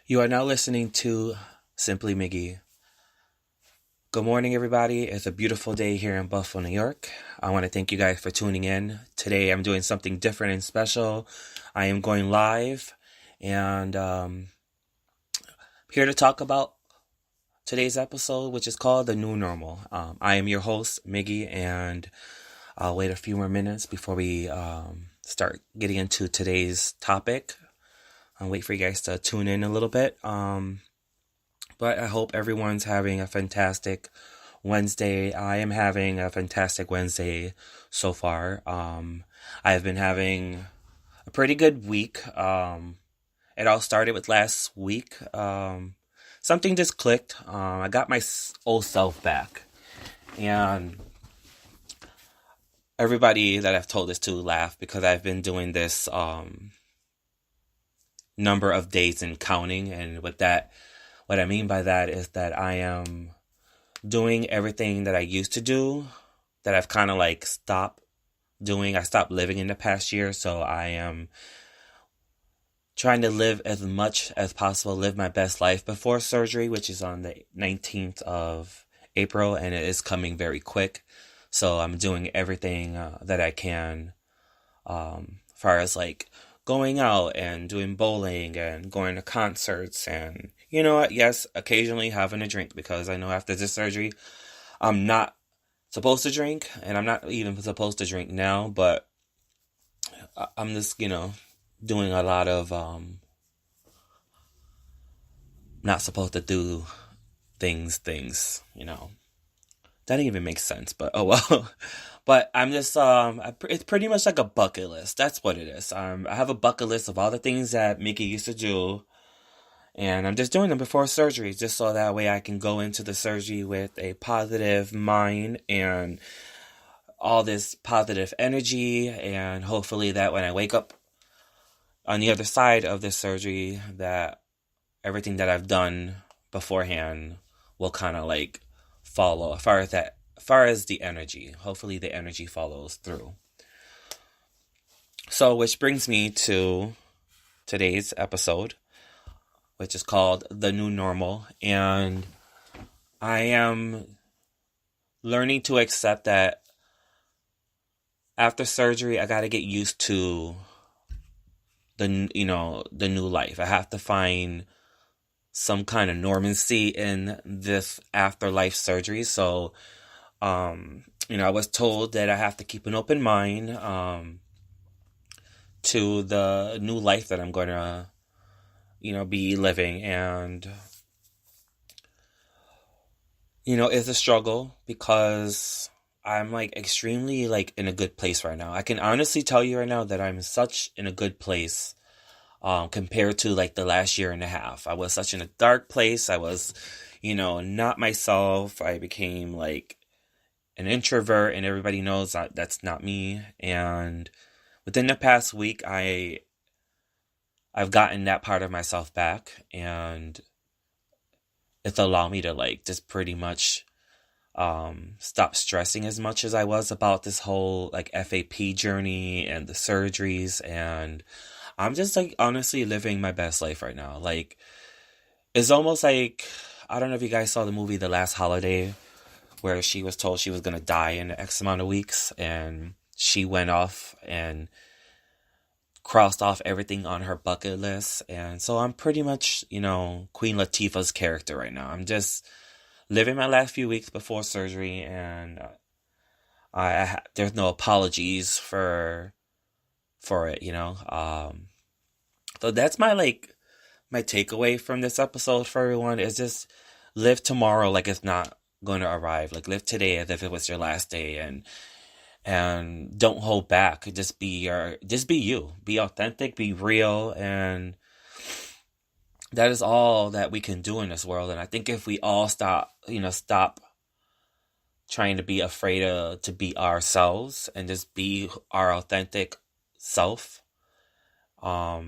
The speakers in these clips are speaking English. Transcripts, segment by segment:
You are now listening to Simply Miggy. Good morning, everybody. It's a beautiful day here in Buffalo, New York. I want to thank you guys for tuning in. Today, I'm doing something different and special. I am going live and here to talk about today's episode, which is called The New Normal. I am your host, Miggy, and I'll wait a few more minutes before we start getting into today's topic. I'll wait for you guys to tune in a little bit. But I hope everyone's having a fantastic Wednesday. I am having a fantastic Wednesday so far. I have been having a pretty good week. It all started with last week. Something just clicked. I got my old self back. And everybody that I've told this to laugh because I've been doing this number of days and counting. And with that, what I mean by that is that I am doing everything that I used to do that I've kind of like stopped doing. I stopped living in the past year, so I am trying to live as much as possible, live my best life before surgery, which is on the 19th of April, and it is coming very quick. So I'm doing everything that I can as far as like going out and doing bowling and going to concerts and you know what? Yes, occasionally having a drink because I know after this surgery, I'm not supposed to drink, and I'm not even supposed to drink now, but I'm just, doing a lot of not supposed to do things. That didn't even make sense, but oh well. But I'm just, it's pretty much like a bucket list. That's what it is. I have a bucket list of all the things that Mickey used to do. And I'm just doing them before surgery, just so that way I can go into the surgery with a positive mind and all this positive energy. And hopefully that when I wake up on the other side of this surgery, that everything that I've done beforehand will kind of like follow as far as the energy. Hopefully the energy follows through. So, which brings me to today's episode, which is called The New Normal. And I am learning to accept that after surgery, I got to get used to the new life. I have to find some kind of normalcy in this afterlife surgery. So, I was told that I have to keep an open mind to the new life that I'm going to be living. And, it's a struggle because I'm like extremely like in a good place right now. I can honestly tell you right now that I'm such in a good place compared to like the last year and a half. I was such in a dark place. I was, not myself. I became like an introvert, and everybody knows that that's not me. And within the past week, I've gotten that part of myself back, and it's allowed me to like just pretty much stop stressing as much as I was about this whole like FAP journey and the surgeries. And I'm just like honestly living my best life right now. Like it's almost like, I don't know if you guys saw the movie The Last Holiday, where she was told she was going to die in X amount of weeks, and she went off and crossed off everything on her bucket list. And so I'm pretty much, Queen Latifah's character right now. I'm just living my last few weeks before surgery, and there's no apologies for it. So that's my takeaway from this episode for everyone is just live tomorrow like it's not going to arrive. Like live today as if it was your last day, and don't hold back. Just be you. Be authentic, be real, and that is all that we can do in this world. And I think if we all stop trying to be afraid to be ourselves and just be our authentic self, that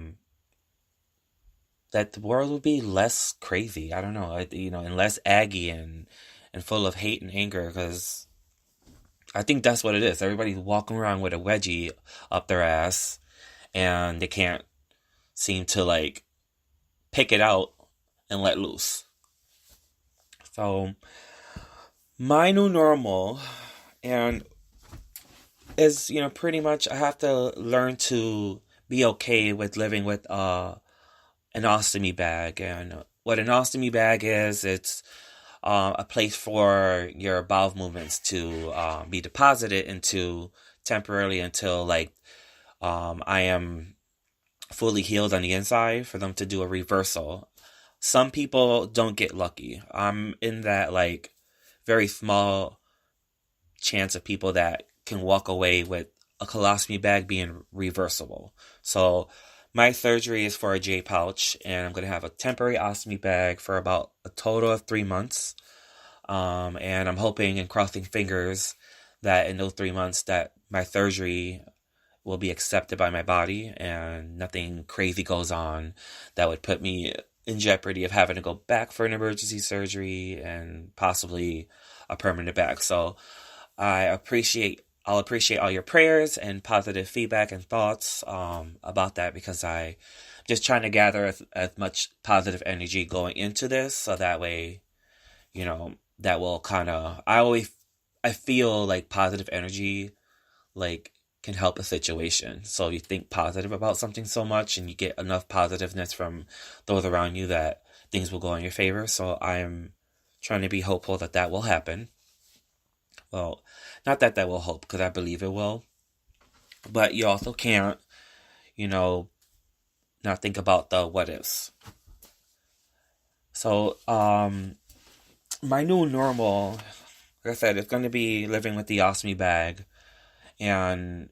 the world would be less crazy. I don't know, and less aggy and full of hate and anger, because I think that's what it is. Everybody's walking around with a wedgie up their ass, and they can't seem to like pick it out and let loose. So my new normal and is, pretty much I have to learn to be okay with living with an ostomy bag. And what an ostomy bag is, it's a place for your bowel movements to be deposited into temporarily until like I am fully healed on the inside for them to do a reversal. Some people don't get lucky. I'm in that like very small chance of people that can walk away with a colostomy bag being reversible. So my surgery is for a J pouch, and I'm going to have a temporary ostomy bag for about a total of 3 months. And I'm hoping and crossing fingers that in those 3 months that my surgery will be accepted by my body and nothing crazy goes on that would put me in jeopardy of having to go back for an emergency surgery and possibly a permanent bag. So I'll appreciate all your prayers and positive feedback and thoughts about that, because I just trying to gather as much positive energy going into this, so that way, that will kind of, I feel like positive energy like can help a situation. So you think positive about something so much and you get enough positiveness from those around you that things will go in your favor. So I am trying to be hopeful that that will happen. Well, not that will hope, because I believe it will. But you also can't, not think about the what ifs. So, my new normal, like I said, it's going to be living with the ostomy bag, and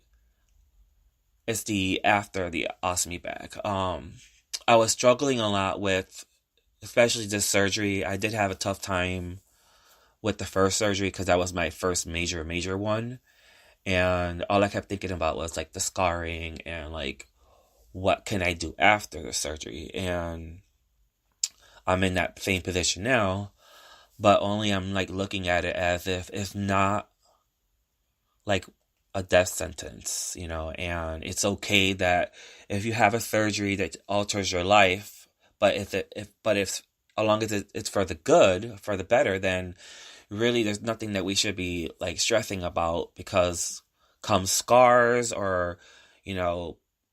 it's the after the ostomy bag. I was struggling a lot with, especially this surgery. I did have a tough time with the first surgery because that was my first major one, and all I kept thinking about was like the scarring and like what can I do after the surgery. And I'm in that same position now, but only I'm like looking at it as if it's not like a death sentence, and it's okay that if you have a surgery that alters your life, but if as long as it's for the good, for the better, then really there's nothing that we should be like stressing about, because come scars or,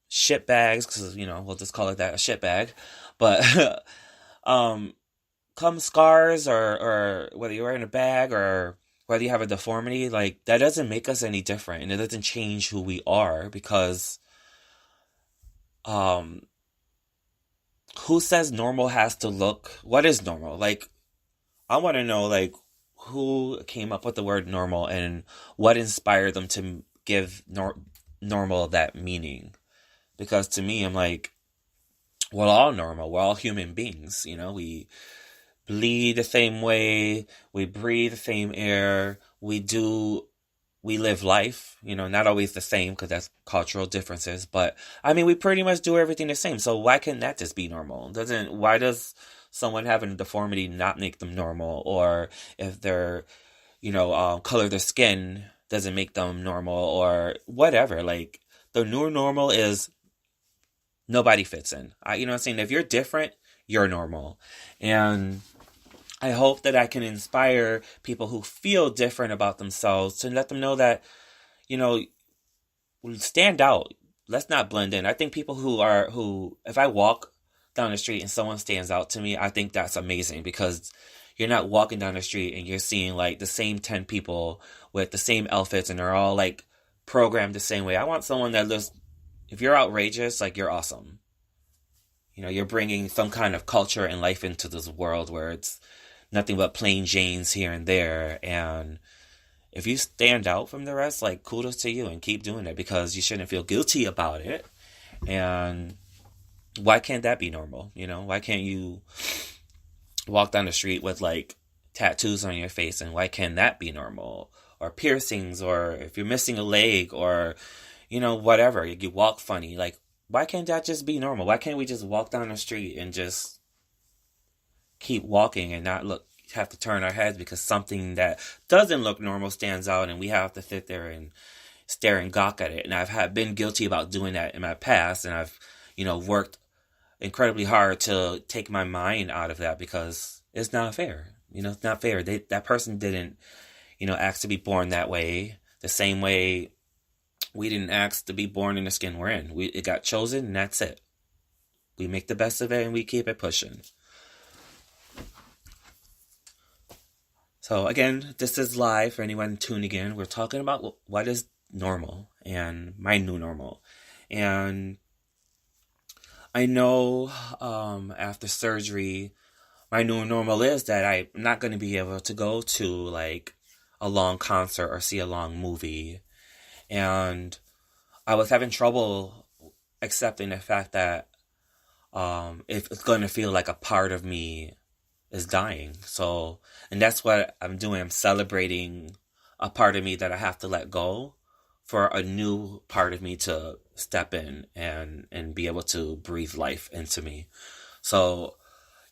shit bags, because, we'll just call it that, a shit bag. But come scars or whether you're in a bag or whether you have a deformity, like that doesn't make us any different, and it doesn't change who we are, because who says normal has to look, what is normal? Like, I want to know like who came up with the word normal and what inspired them to give normal that meaning. Because to me, I'm like, we're all normal. We're all human beings. We bleed the same way. We breathe the same air. We live life, not always the same because that's cultural differences. But I mean, we pretty much do everything the same. So why can't that just be normal? Why does someone having a deformity not make them normal? Or if they're, color their skin doesn't make them normal, or whatever. Like, the new normal is nobody fits in. You know what I'm saying? If you're different, you're normal. And I hope that I can inspire people who feel different about themselves to let them know that, stand out. Let's not blend in. I think people who, if I walk down the street and someone stands out to me, I think that's amazing, because you're not walking down the street and you're seeing like the same 10 people with the same outfits and they're all like programmed the same way. I want someone that looks, if you're outrageous, like you're awesome. You're bringing some kind of culture and life into this world where it's nothing but plain Janes here and there. And if you stand out from the rest, like kudos to you and keep doing it, because you shouldn't feel guilty about it. And why can't that be normal? Why can't you walk down the street with like tattoos on your face, and why can't that be normal? Or piercings, or if you're missing a leg, or whatever, you walk funny, like why can't that just be normal? Why can't we just walk down the street and just keep walking and not have to turn our heads because something that doesn't look normal stands out, and we have to sit there and stare and gawk at it? And I've been guilty about doing that in my past, and I've worked incredibly hard to take my mind out of that because it's not fair. It's not fair. That person didn't, ask to be born that way. The same way we didn't ask to be born in the skin we're in. It got chosen, and that's it. We make the best of it, and we keep it pushing. So again, this is live for anyone tuning in. We're talking about what is normal and my new normal. And I know after surgery, my new normal is that I'm not going to be able to go to like a long concert or see a long movie. And I was having trouble accepting the fact that it's going to feel like a part of me is dying. So, and that's what I'm doing. I'm celebrating a part of me that I have to let go for a new part of me to step in and be able to breathe life into me. So,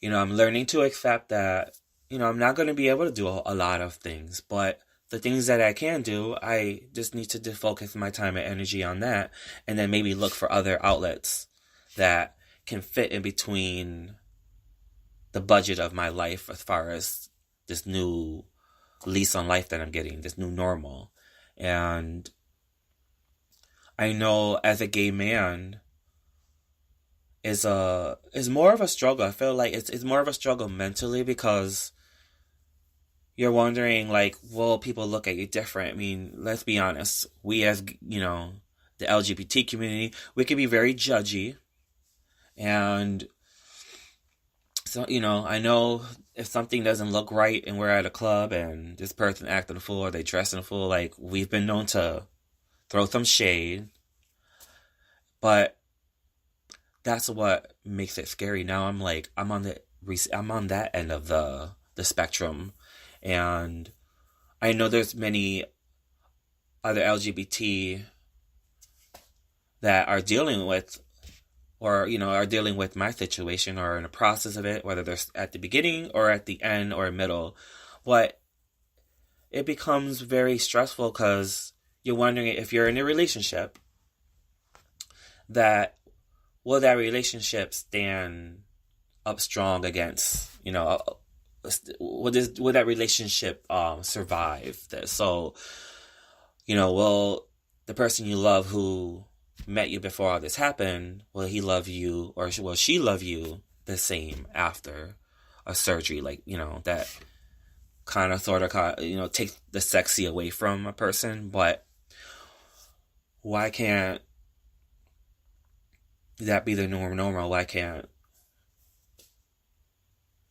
I'm learning to accept that, I'm not going to be able to do a lot of things, but the things that I can do, I just need to focus my time and energy on that, and then maybe look for other outlets that can fit in between the budget of my life as far as this new lease on life that I'm getting, this new normal. And I know as a gay man is more of a struggle. I feel like it's more of a struggle mentally because you're wondering like, will people look at you different? I mean, let's be honest. We as, the LGBT community, we can be very judgy. And so, I know if something doesn't look right and we're at a club and this person acting a fool or they dressing a fool, like we've been known to throw some shade. But that's what makes it scary. Now I'm on that end of the spectrum, and I know there's many other LGBT that are dealing with or, are dealing with my situation or in the process of it, whether they're at the beginning or at the end or middle. But it becomes very stressful because you're wondering if you're in a relationship that will that relationship stand up strong against, will that relationship survive this? So, will the person you love who met you before all this happened, will he love you or will she love you the same after a surgery? Like, that kind of sort of, take the sexy away from a person. But why can't that be the normal? Why can't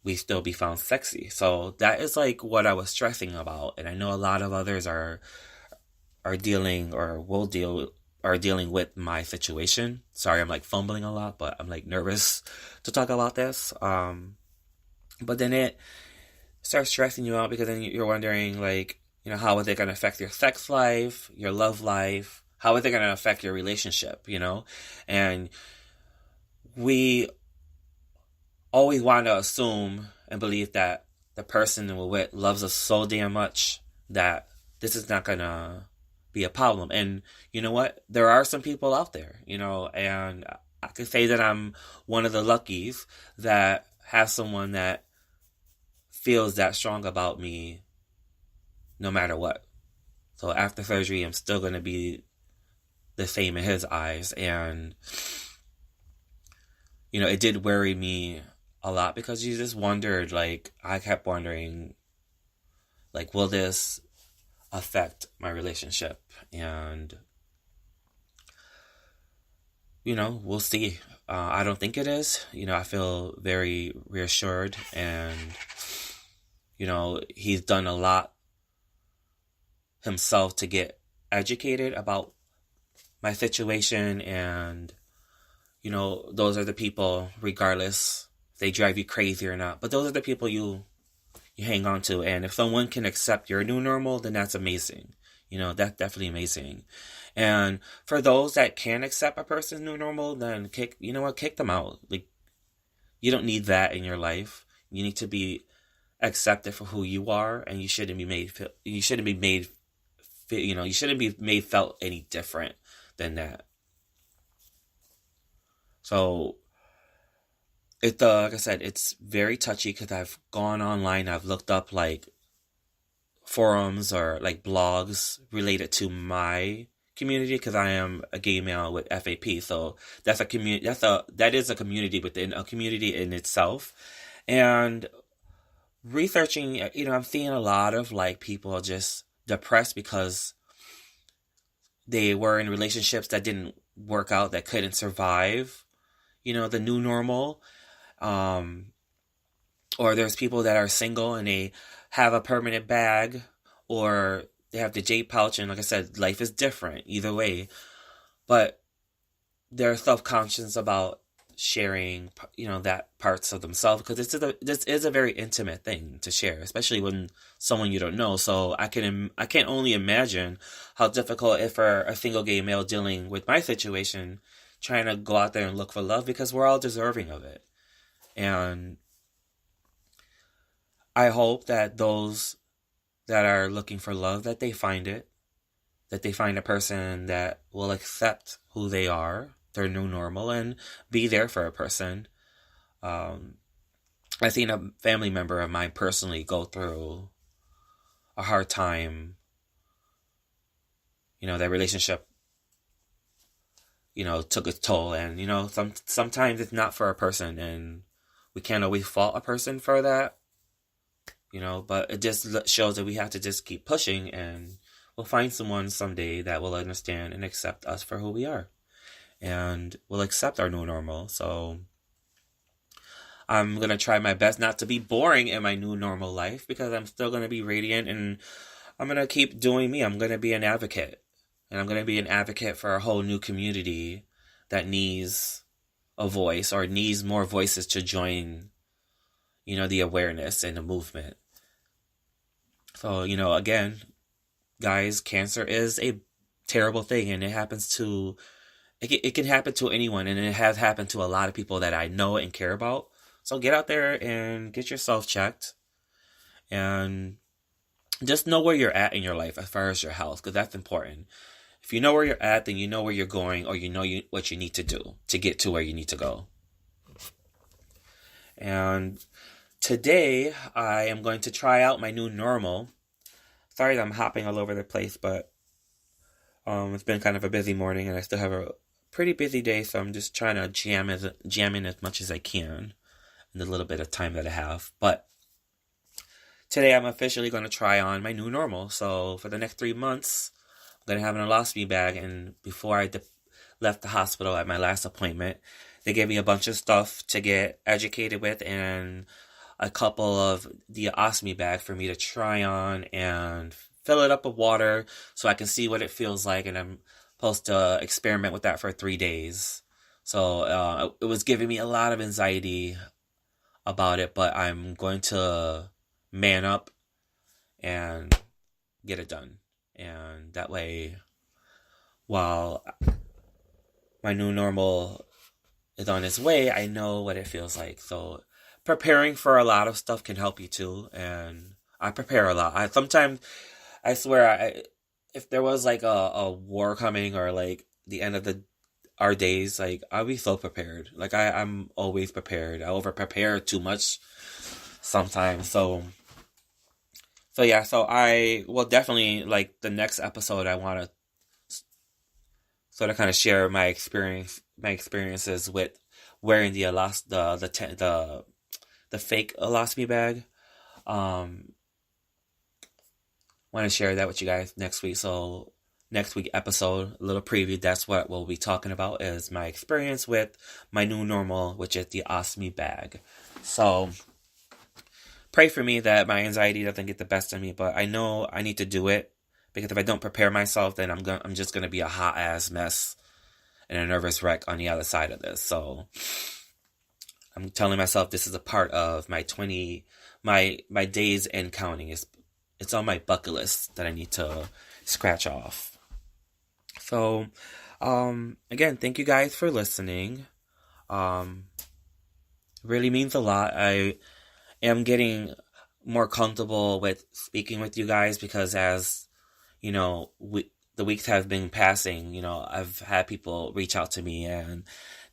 we still be found sexy? So that is like what I was stressing about. And I know a lot of others are dealing or are dealing with my situation. Sorry, I'm like fumbling a lot, but I'm like nervous to talk about this. But then it starts stressing you out because then you're wondering like, how is it going to affect your sex life, your love life? How is it going to affect your relationship, And we always want to assume and believe that the person we're with loves us so damn much that this is not going to be a problem. And you know what? There are some people out there, and I could say that I'm one of the luckies that have someone that feels that strong about me no matter what. So after surgery, I'm still going to be the same in his eyes. And, it did worry me a lot because you just wondered, like, I kept wondering, like, will this affect my relationship? And, we'll see. I don't think it is. I feel very reassured and, he's done a lot himself to get educated about my situation. And, those are the people, regardless if they drive you crazy or not, but those are the people you hang on to. And if someone can accept your new normal, then that's amazing. That's definitely amazing. And for those that can't accept a person's new normal, then kick them out. Like, you don't need that in your life. You need to be accepted for who you are, and you shouldn't be made felt any different than that. So, like I said, it's very touchy because I've gone online, I've looked up like forums or like blogs related to my community because I am a gay male with FAP. So that's a community. That is a community within a community in itself. And researching, I'm seeing a lot of like people just depressed because they were in relationships that didn't work out, that couldn't survive, the new normal. Um, or there's people that are single and they have a permanent bag, or they have the J pouch, and like I said, life is different either way. But they're self-conscious about sharing, that parts of themselves because this is a very intimate thing to share, especially when someone you don't know. So I can only imagine how difficult it for a single gay male dealing with my situation, trying to go out there and look for love because we're all deserving of it. And I hope that those that are looking for love, that they find it, that they find a person that will accept who they are, their new normal, and be there for a person. Um, I've seen a family member of mine personally go through a hard time. Their relationship, took its toll, and sometimes it's not for a person, and we can't always fault a person for that. But it just shows that we have to just keep pushing, and we'll find someone someday that will understand and accept us for who we are, and will accept our new normal. So I'm going to try my best not to be boring in my new normal life because I'm still going to be radiant, and I'm going to keep doing me. I'm going to be an advocate, and I'm going to be an advocate for a whole new community that needs a voice or needs more voices to join, the awareness and the movement. So, again, guys, cancer is a terrible thing, and it can happen to anyone, and it has happened to a lot of people that I know and care about. So get out there and get yourself checked, and just know where you're at in your life as far as your health, because that's important. If you know where you're at, then you know where you're going, or what you need to do to get to where you need to go. And today, I am going to try out my new normal. Sorry that I'm hopping all over the place, but it's been kind of a busy morning, and I still have a pretty busy day, so I'm just trying to jam in as much as I can in the little bit of time that I have. But today, I'm officially going to try on my new normal. So for the next 3 months, I'm going to have an ostomy bag, and before I left the hospital at my last appointment, they gave me a bunch of stuff to get educated with, and a couple of the ostomy bag for me to try on and fill it up with water so I can see what it feels like, and I'm supposed to experiment with that for 3 days. So it was giving me a lot of anxiety about it, but I'm going to man up and get it done. And that way, while my new normal is on its way, I know what it feels like. So preparing for a lot of stuff can help you too, and I prepare a lot. I swear, if there was like a war coming, or like the end of our days, like I'll be so prepared. Like I'm always prepared. I over prepare too much sometimes. So yeah. So I will definitely, like, the next episode, I want to sort of kind of share my experiences with wearing the fake ostomy bag. Want to share that with you guys next week. So next week episode, a little preview, that's what we'll be talking about, is my experience with my new normal, which is the ostomy bag. So pray for me that my anxiety doesn't get the best of me, but I know I need to do it, because if I don't prepare myself, then I'm just going to be a hot ass mess and a nervous wreck on the other side of this. So I'm telling myself this is a part of my days and counting. It's on my bucket list that I need to scratch off. So, again, thank you guys for listening. Really means a lot. I am getting more comfortable with speaking with you guys because, as the weeks have been passing, I've had people reach out to me, and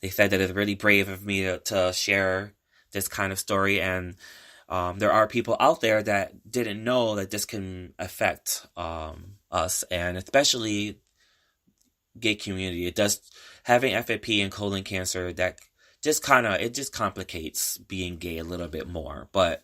they said that it's really brave of me to share this kind of story, and there are people out there that didn't know that this can affect us, and especially gay community. It does, having FAP and colon cancer, that it just complicates being gay a little bit more. But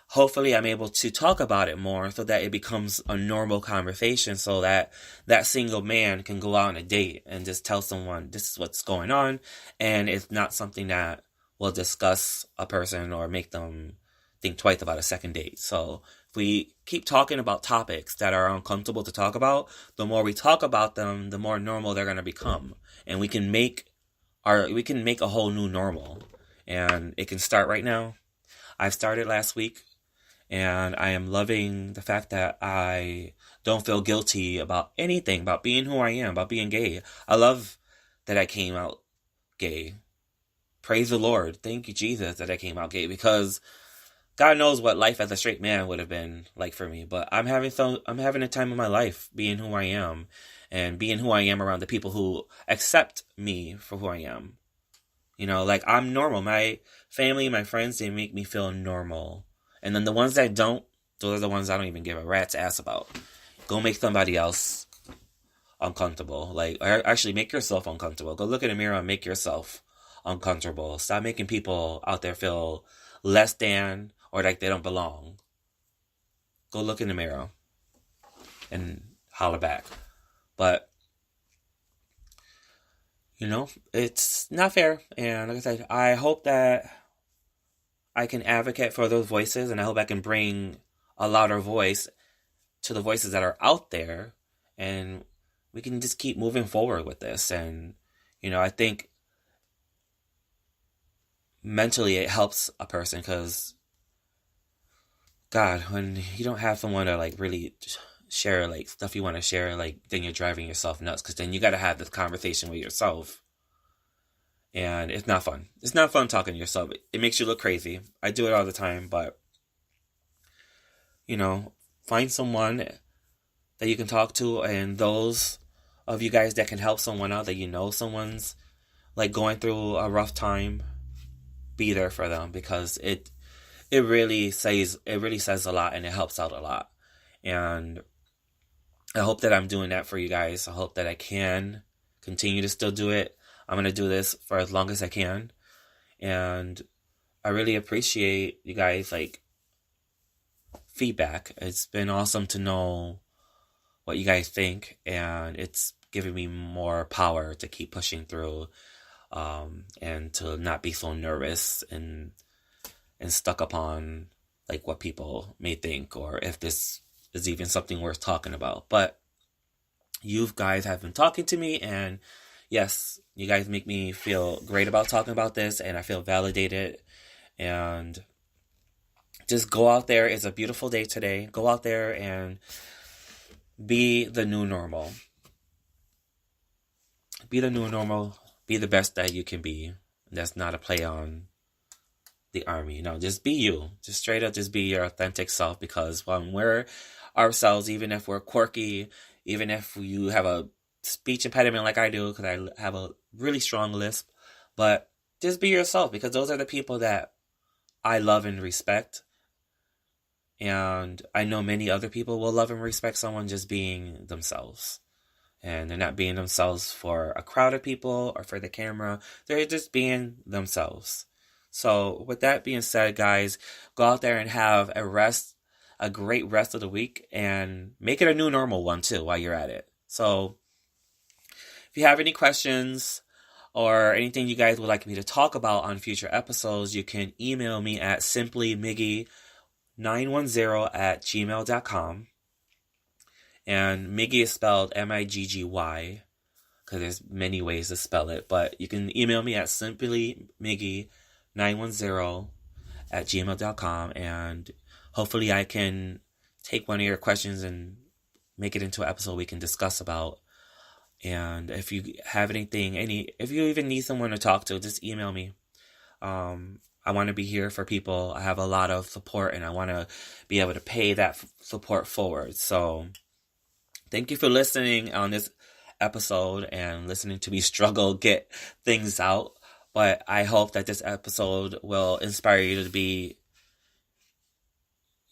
hopefully I'm able to talk about it more so that it becomes a normal conversation, so that that single man can go out on a date and just tell someone this is what's going on, and it's not something that will discuss a person or make them think twice about a second date. So if we keep talking about topics that are uncomfortable to talk about, the more we talk about them, the more normal they're going to become. And we can make a whole new normal. And it can start right now. I started last week, and I am loving the fact that I don't feel guilty about anything, about being who I am, about being gay. I love that I came out gay. Praise the Lord. Thank you, Jesus, that I came out gay, because God knows what life as a straight man would have been like for me. But I'm having a time of my life being who I am, and being who I am around the people who accept me for who I am. Like, I'm normal. My family, my friends, they make me feel normal. And then the ones that don't, those are the ones I don't even give a rat's ass about. Go make somebody else uncomfortable. Like, or actually make yourself uncomfortable. Go look in the mirror and make yourself uncomfortable. Stop making people out there feel less than or like they don't belong. Go look in the mirror and holler back. But it's not fair. And like I said, I hope that I can advocate for those voices, and I hope I can bring a louder voice to the voices that are out there, and we can just keep moving forward with this. And, I think mentally it helps a person, because, God, when you don't have someone to, like, really share, like, stuff you want to share, like, then you're driving yourself nuts, because then you got to have this conversation with yourself, and it's not fun. It's not fun talking to yourself. It makes you look crazy. I do it all the time, but, find someone that you can talk to, and those of you guys that can help someone out, that someone's, like, going through a rough time, be there for them, because it really says a lot, and it helps out a lot. And I hope that I'm doing that for you guys. I hope that I can continue to still do it. I'm going to do this for as long as I can. And I really appreciate you guys, like, feedback. It's been awesome to know what you guys think, and it's giving me more power to keep pushing through, and to not be so nervous and stuck upon, like, what people may think, or if this is even something worth talking about. But you guys have been talking to me, and yes, you guys make me feel great about talking about this, and I feel validated. And just go out there. It's a beautiful day today. Go out there and be the new normal. Be the new normal. Be the best that you can be. That's not a play on the army. No, just be you. Just straight up, just be your authentic self, because when we're ourselves, even if we're quirky, even if you have a speech impediment like I do, because I have a really strong lisp, but just be yourself, because those are the people that I love and respect. And I know many other people will love and respect someone just being themselves. And they're not being themselves for a crowd of people or for the camera. They're just being themselves. So with that being said, guys, go out there and have a great rest of the week, and make it a new normal one too while you're at it. So if you have any questions or anything you guys would like me to talk about on future episodes, you can email me at simplymiggy910@gmail.com. And Miggy is spelled Miggy, because there's many ways to spell it. But you can email me at simplymiggy910@gmail.com, and hopefully I can take one of your questions and make it into an episode we can discuss about. And if you have if you even need someone to talk to, just email me. I want to be here for people. I have a lot of support, and I want to be able to pay that support forward. So thank you for listening on this episode and listening to me struggle get things out. But I hope that this episode will inspire you to be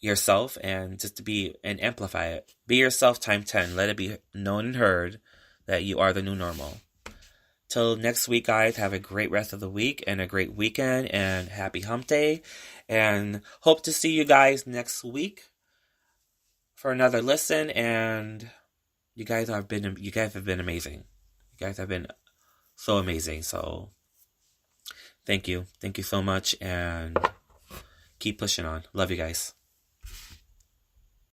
yourself and just to be and amplify it. Be yourself times 10. Let it be known and heard that you are the new normal. Till next week, guys, have a great rest of the week and a great weekend and happy hump day. And hope to see you guys next week for another listen. And you guys have been amazing. You guys have been so amazing. So thank you. Thank you so much, and keep pushing on. Love you guys.